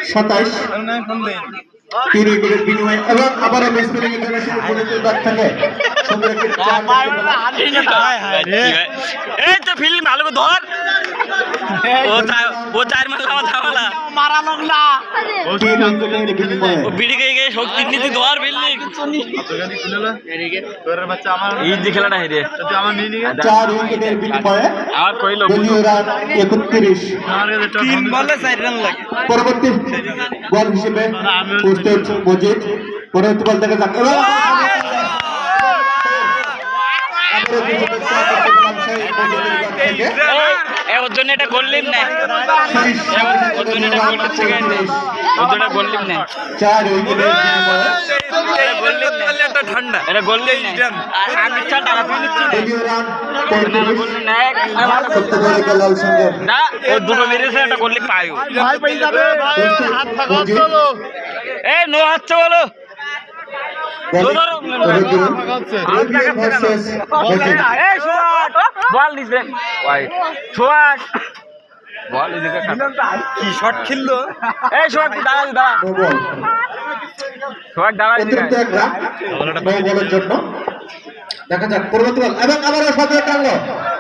27 3 উইকেটের বিনিময়ে এবং আবারও ব্যাটসম্যানের জন্য শুরু করে ব্যাট থেকে সুন্দর একটি এই তো ফিল্ম ভালো করে ধর ও চার মালা মারা লাগলা ও বিড়ি গিয়ে শক্তি নীতি ধর ফিল্ডিং এই যে খেলাটা হেরে 4 উইকেটের বিনিময়ে আমার কইলো দলীয় রান 31 3 বলে 4 রান লাগে পরবর্তী বল হিসেবে প্রস্তুত মজিদ পরবর্তী বল থেকে যাক ওর জন্য এটা গোল্লিম না ওর জন্য এটা গোল হচ্ছে ওর জন্য গোল্লিম না 4 উইকেটের বিনিময়ে এটা গোল্লিম না এটা ঠান্ডা এটা গোল্লিম আর আমি ইচ্ছা টাকা তুই নিচ্ছি দলীয় রান গোল্লিম না লাল সঙ্গের না ও দুটো মেরেছে একটা গোল্লিম পায়ও ভাই পেয়ে যাবে হাত থাকা চলো এই নো হাতছে বলো বল দিছে ভাই সোয়াক বল দিছে কি শট খেললো এই সোয়াক দাঁড়া দাঁড়া সোয়াক দাঁড়া বলের জন্য দেখা যাক পরবর্তী বল এবং আবারও সাথে টানলো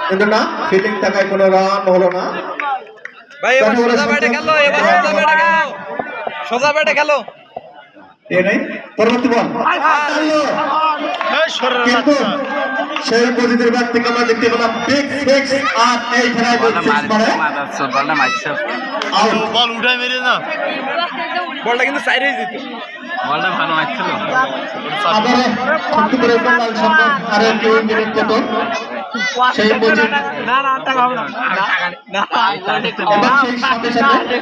কিন্তু না ফিল্ডিং টাকায় কোনো রান হলো না ভাই এবার সোজা ব্যাটে খেলো সোজা ব্যাটে খেলো পরবর্তী বল কিন্তু সেই মজিদের ব্যাট থেকে আমরা দেখতে পেলাম বিগ সিক্স আর এই খেলায় বলটা মারছে বল উঠাই মেরে না বলটা কিন্তু সাইডে যেত বলটা ভালো মারছিল আবারও ছোট্ট করে লাল সম্পদ আর এক মিনিট কত সেই মজিদ না না টাকা হবে না সেই সাথে সাথে